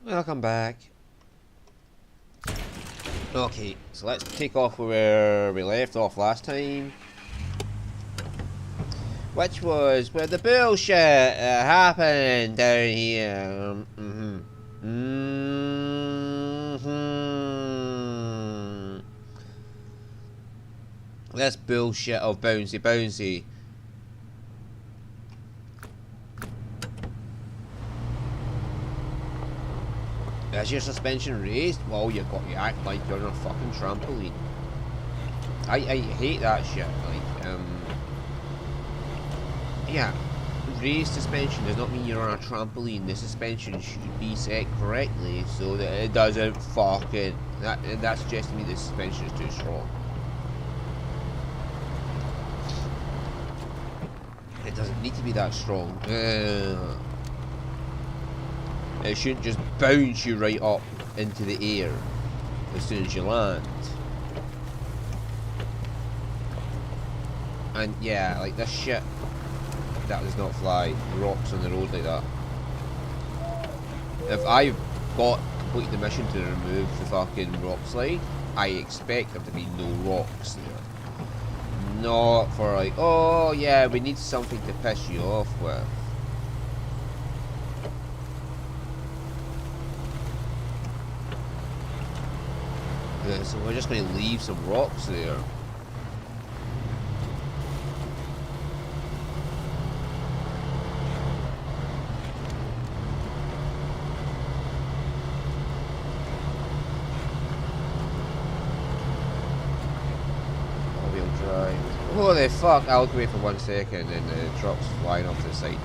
Welcome back. Okay, so let's take off where we left off last time. Which was where the bullshit happened down here. This bullshit of bouncy bouncy. Is your suspension raised? Well, you act like you're on a fucking trampoline. I hate that shit. Like, yeah, raised suspension does not mean you're on a trampoline. The suspension should be set correctly so that it doesn't fucking. That suggests to me the suspension is too strong. It doesn't need to be that strong. It shouldn't just bounce you right up into the air as soon as you land. And yeah, like this shit, that does not fly. Rocks on the road like that. If I completed the mission to remove the fucking rock slide, I expect there to be no rocks there. Not for like, oh yeah, we need something to piss you off with. So we're just going to leave some rocks there. All-wheel drive. Holy fuck, I'll look away for 1 second and the truck's flying off to the side.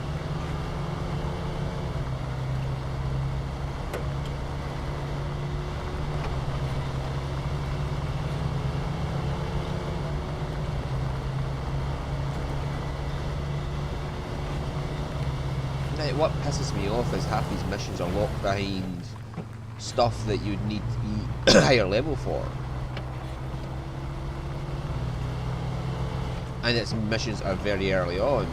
What pisses me off is half these missions are locked behind stuff that you'd need to be higher level for. And its missions are very early on.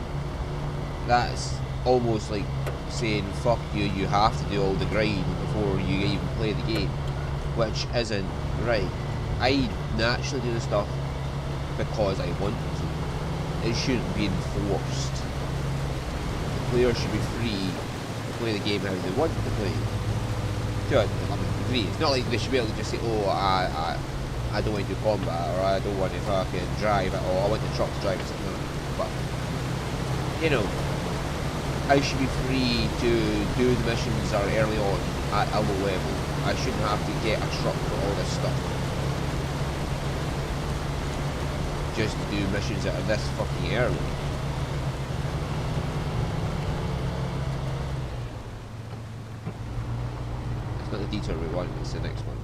That's almost like saying, fuck you, you have to do all the grind before you even play the game. Which isn't right. I naturally do the stuff because I want to. It shouldn't be enforced. Players should be free to play the game how they want to play. To a degree. It's not like they should be able to just say, oh, I don't want to do combat, or I don't want to fucking drive it, or I want the truck to drive it, something like that. But, you know, I should be free to do the missions that are early on at a low level. I shouldn't have to get a truck for all this stuff. Just to do missions that are this fucking early. Not the detour we want, it's the next one.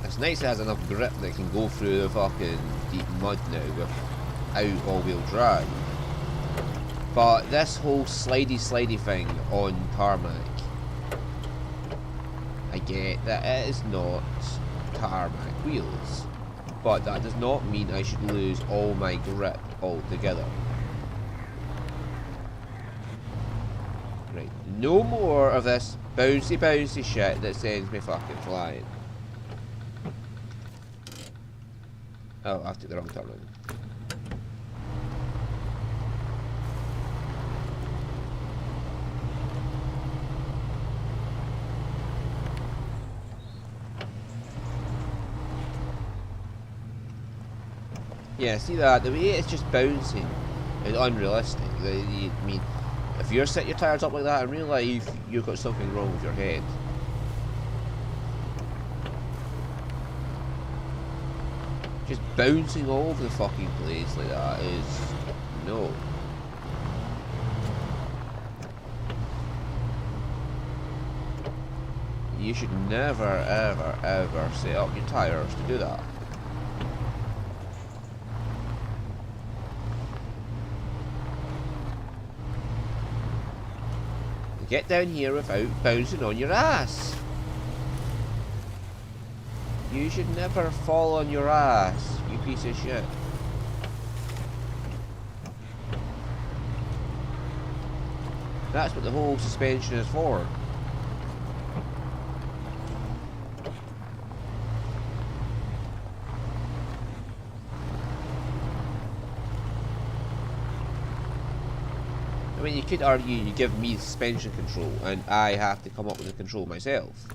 It's nice it has enough grip that it can go through the fucking deep mud now without all-wheel drive. But this whole slidey thing on tarmac, I get that it is not tarmac wheels. But that does not mean I should lose all my grip altogether. Right, no more of this bouncy shit that sends me fucking flying. Oh, I took the wrong turn around. Yeah, see that? The way it's just bouncing is unrealistic. I mean, if you're setting your tires up like that in real life, you've got something wrong with your head. Just bouncing all over the fucking place like that is... no. You should never, ever set up your tires to do that. Get down here without bouncing on your ass. You should never fall on your ass, you piece of shit. That's what the whole suspension is for. I mean, you could argue you give me suspension control and I have to come up with the control myself.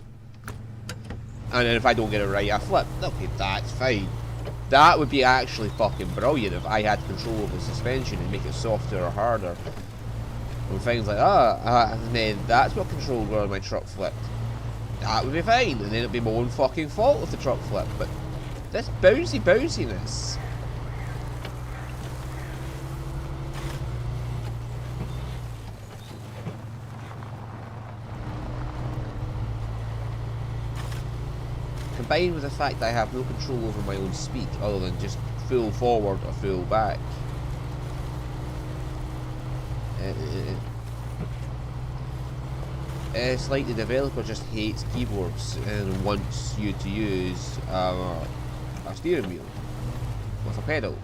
And then if I don't get it right, I flip. Okay, that's fine. That would be actually fucking brilliant if I had control of the suspension and make it softer or harder. And things like that. And then that's what controlled where my truck flipped. That would be fine. And then it'd be my own fucking fault if the truck flipped. But this bounciness. Combined with the fact that I have no control over my own speed other than just full forward or full back. It's like the developer just hates keyboards and wants you to use a steering wheel with a pedal.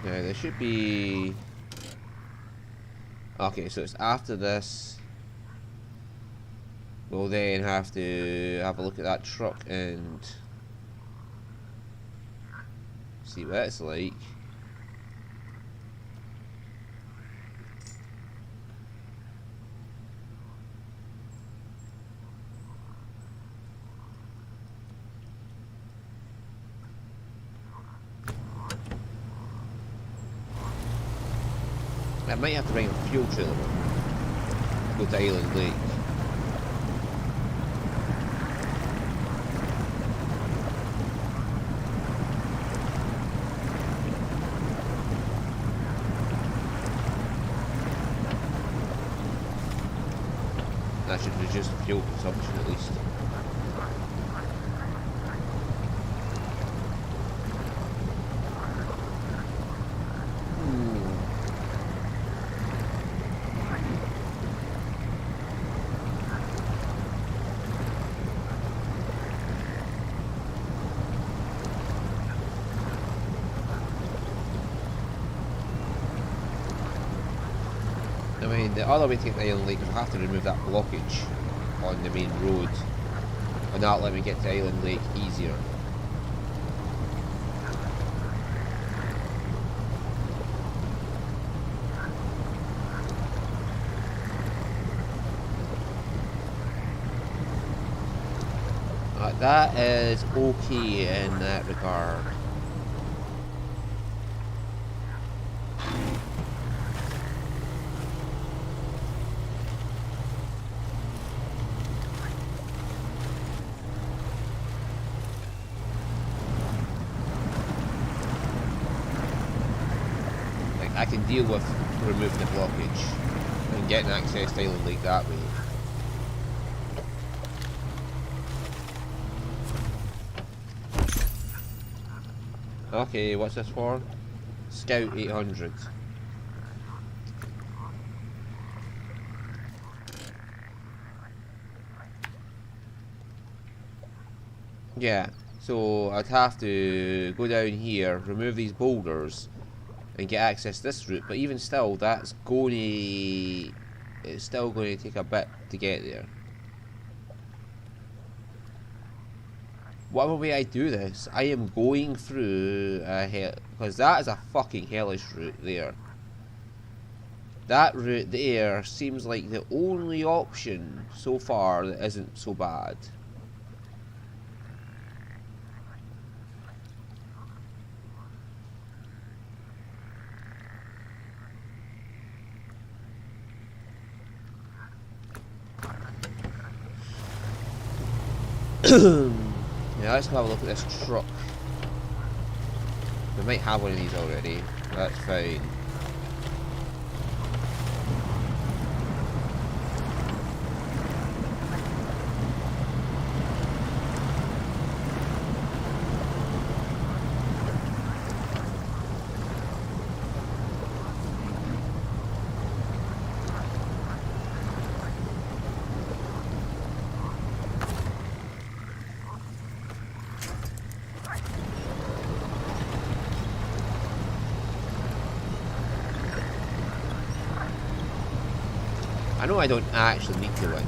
Now there should be... Okay, so it's after this. We'll then have to have a look at that truck and see what it's like. I might have to bring a fuel trailer in. Go to Island Lake. That should reduce the fuel consumption at least. I mean, the other way to get to Island Lake is I'll have to remove that blockage on the main road, and that'll let me get to Island Lake easier. That is okay in that regard. I can deal with removing the blockage and getting access to Island Lake that way. Okay, what's this for? Scout 800. Yeah, so I'd have to go down here, remove these boulders, and get access to this route, but even still, it's still going to take a bit to get there. Whatever way I do this, I am going through a hell, because that is a fucking hellish route there. That route there seems like the only option so far that isn't so bad. Yeah, let's have a look at this truck. We might have one of these already. That's fine. I know I don't actually need the winch,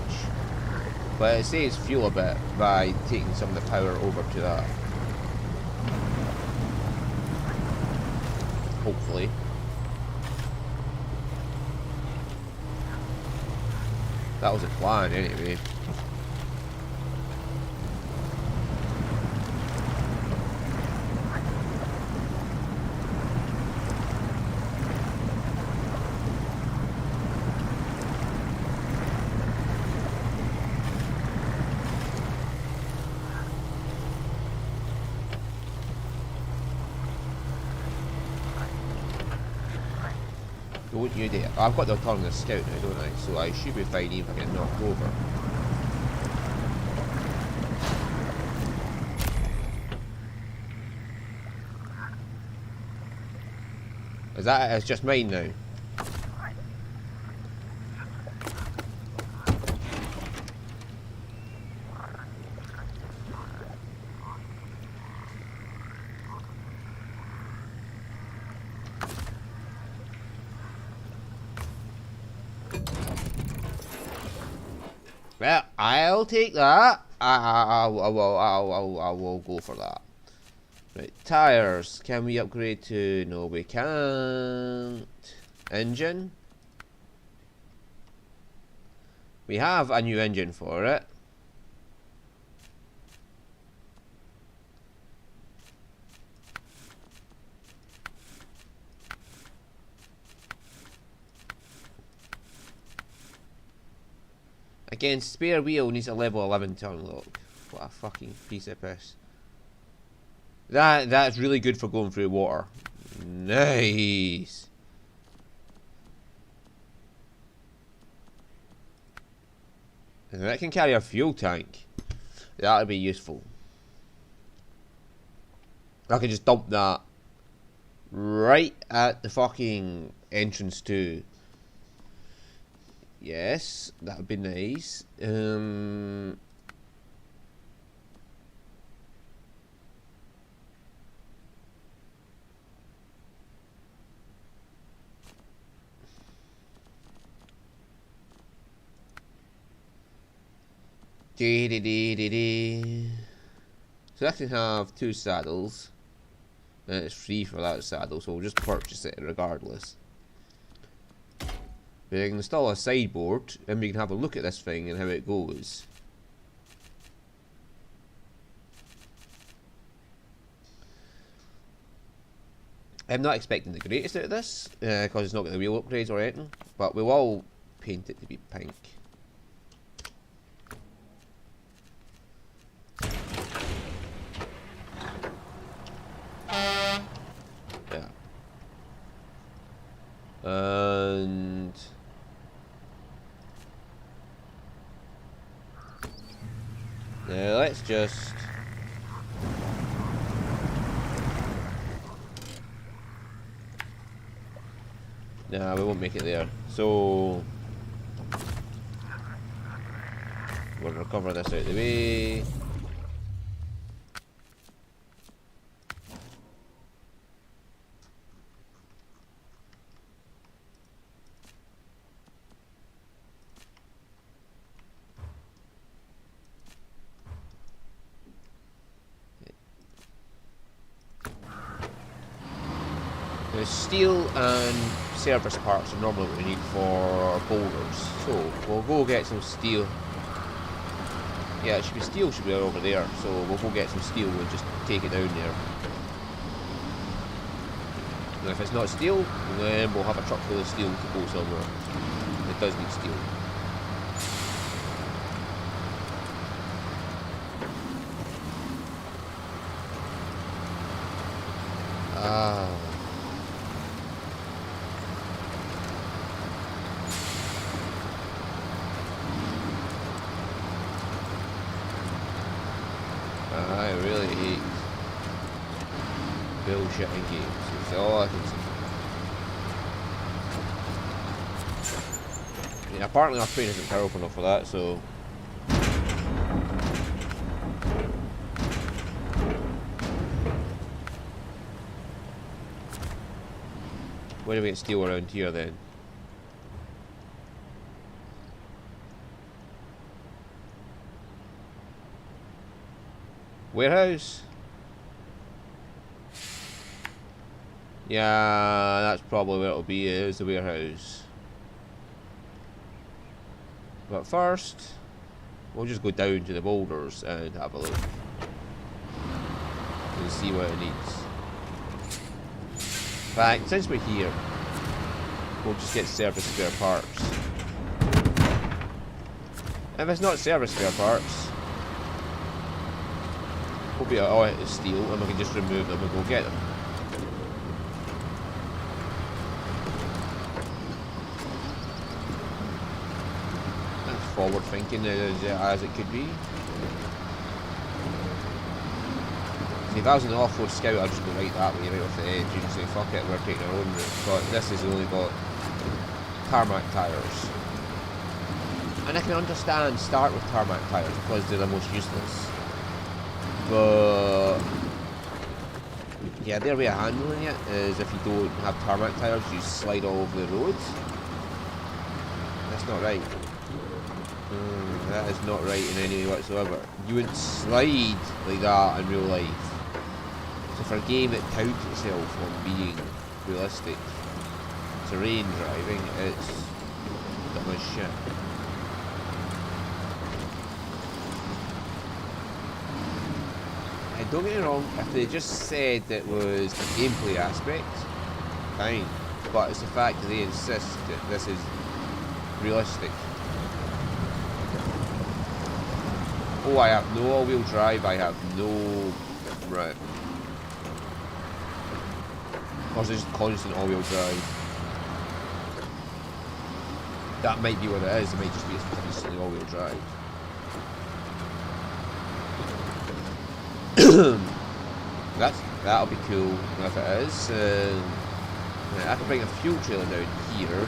but it saves fuel a bit by taking some of the power over to that. Hopefully. That was a plan anyway. Don't you dare. I've got the autonomous scout now, don't I? So I should be fine even if I get knocked over. Is that it? It's just mine now? Well, I'll take that. I will go for that. Right, tires. Can we upgrade to? No, we can't. Engine. We have a new engine for it. Again, spare wheel needs a level 11 to unlock. What a fucking piece of piss. That's really good for going through water. Nice. And that can carry a fuel tank. That'll be useful. I can just dump that right at the fucking entrance to. Yes, that would be nice. So I can have 2 saddles. And it's free for that saddle, so we'll just purchase it regardless. We can install a sideboard and we can have a look at this thing and how it goes. I'm not expecting the greatest out of this because it's not got the wheel upgrades or anything, but we will paint it to be pink. Yeah. And now let's just nah, we won't make it there. So we'll recover this out of the way. The steel and service parts are normally what we need for boulders, so we'll go get some steel. Yeah, it should be steel, should be over there, so we'll go get some steel and just take it down there. And if it's not steel, then we'll have a truck full of steel to go somewhere. It does need steel. I really hate bullshitting games. It's all I can say. Yeah, apparently our train isn't powerful enough for that, so where do we get steel around here then? Warehouse? Yeah, that's probably where it'll be, is the warehouse. But first, we'll just go down to the boulders and have a look. And see what it needs. In fact, since we're here, we'll just get service spare parts. If it's not service spare parts, we'll be all out of steel and we can just remove them and go get them. That's forward thinking as it could be. See, if I was an off-road scout, I'd just go right that way, right off the edge, and say, fuck it, we're taking our own route. But this has only got tarmac tyres. And I can understand start with tarmac tyres because they're the most useless. But yeah, their way of handling it is if you don't have tarmac tyres, you slide all over the roads. That's not right. That is not right in any way whatsoever. You wouldn't slide like that in real life. So for a game that touts itself on being realistic terrain driving, it's dumb as shit. And don't get me wrong, if they just said it was a gameplay aspect, fine. But it's the fact that they insist that this is realistic. Oh, I have no all-wheel drive, I have no... Right. Or is it just constant all-wheel drive? That might be what it is, it might just be constantly all-wheel drive. That'll be cool if it is. I can bring a fuel trailer down here,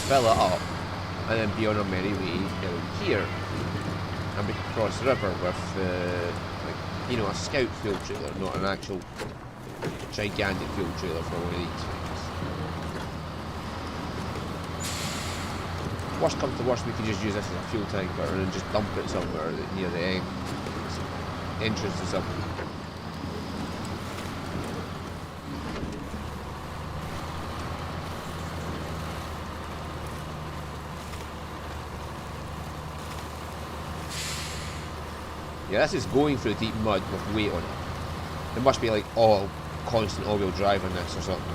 fill it up, and then be on our merry way down here. And we can cross the river with, like, you know, a scout fuel trailer, not an actual gigantic fuel trailer for one of these things. Worst comes to worst, we can just use this as a fuel tanker and then just dump it somewhere near the entrance to something. Yeah, this is going through deep mud with weight on it. There must be like constant all-wheel drive on this or something.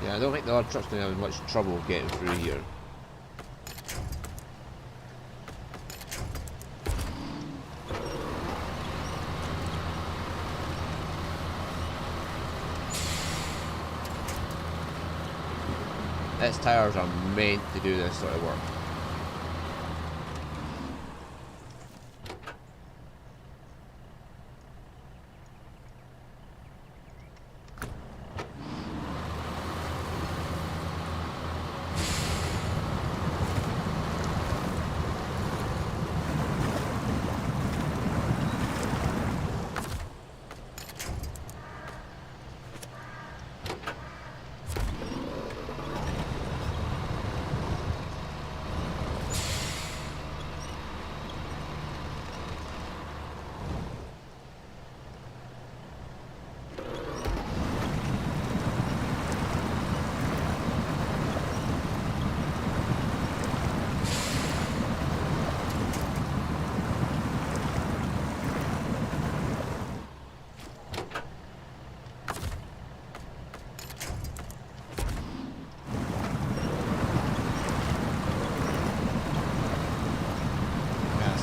Yeah, I don't think the other truck's going to have much trouble getting through here. Its tyres are meant to do this sort of work.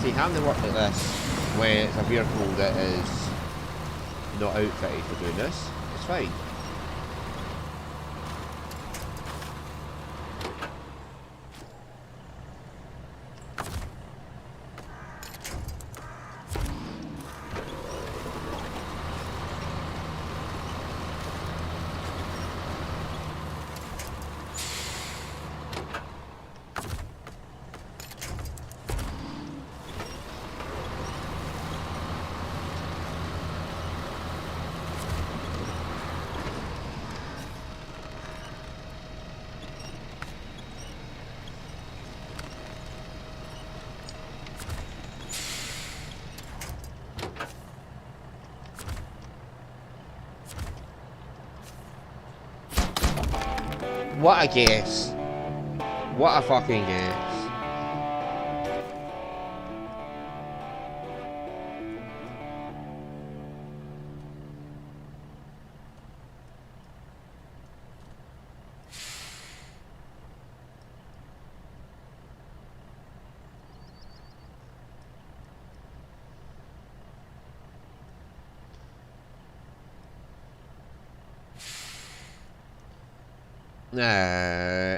See, having to work like this when it's a vehicle that is not outfitted for doing this, it's fine. What a guess. What a fucking guess.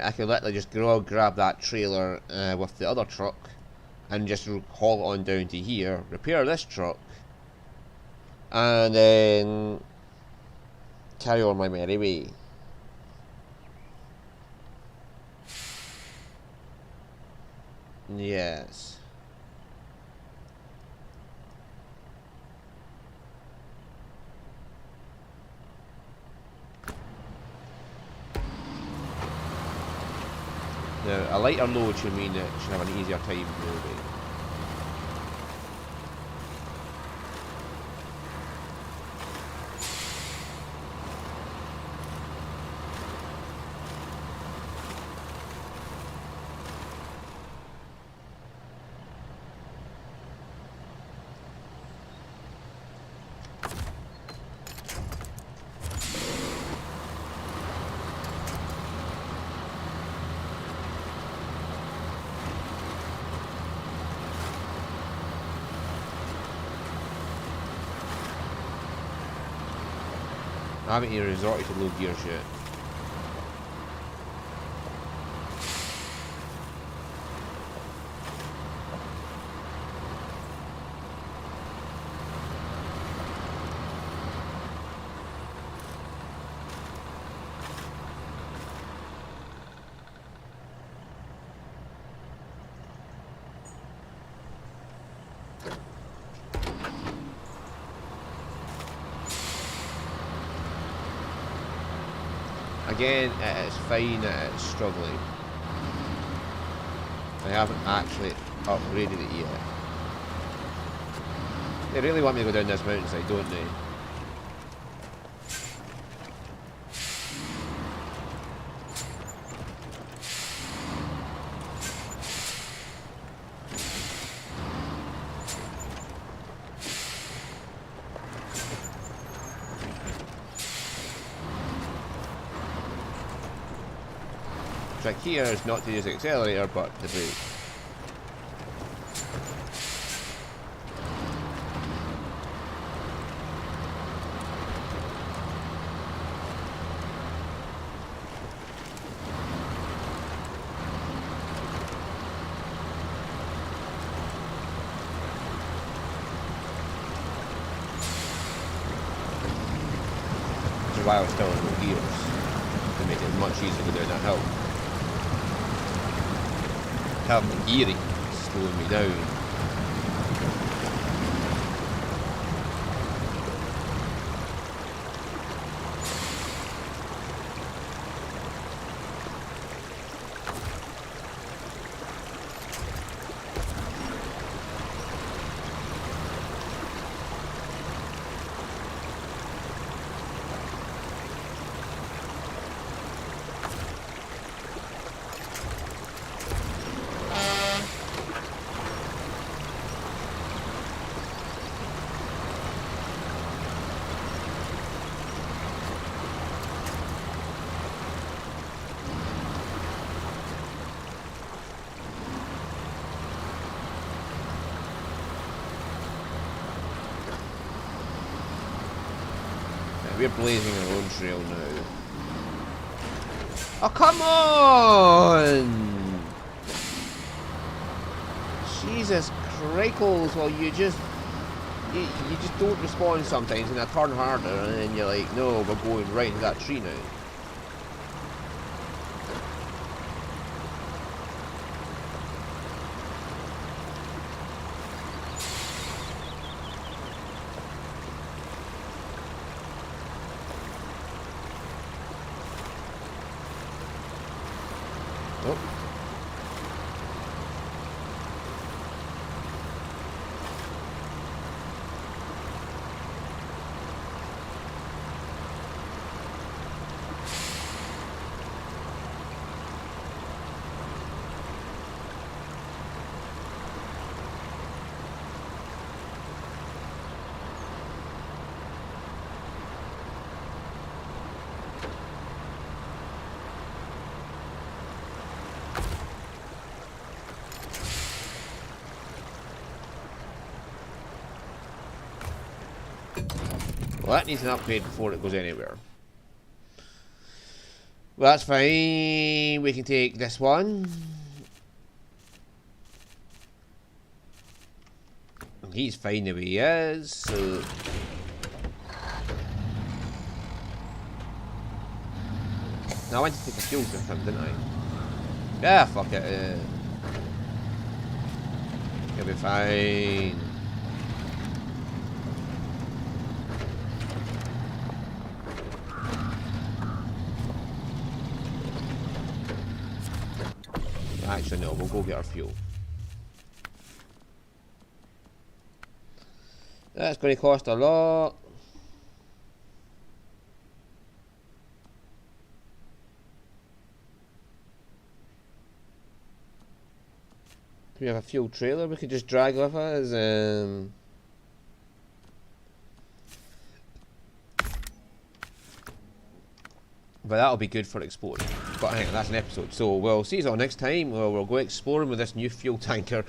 I could literally just grab that trailer with the other truck and just haul it on down to here, repair this truck, and then carry on my merry way. Yes. Now, a lighter load should mean it should have an easier time moving. I haven't even resorted to low gears yet. Again, it is fine that it's struggling. I haven't actually upgraded it yet. They really want me to go down this mountainside, don't they? Trick here is not to use the accelerator, but the brake. While still in the gears to make it much easier to go down that hill. Having the gearing slowing me down. We're blazing our own trail now. Oh, come on! Jesus Crickles, well you just don't respond sometimes and I turn harder and then you're like, no, we're going right into that tree now. Nope. Well, that needs an upgrade before it goes anywhere. Well, that's fine. We can take this one. He's fine the way he is, so... No, I went to take a fuel with him, didn't I? Yeah, fuck it. He'll be fine. Actually, no, we'll go get our fuel. That's going to cost a lot. Do we have a fuel trailer we could just drag with us? But that'll be good for exploring. But hang on, that's an episode. So we'll see you all next time. We'll go exploring with this new fuel tanker.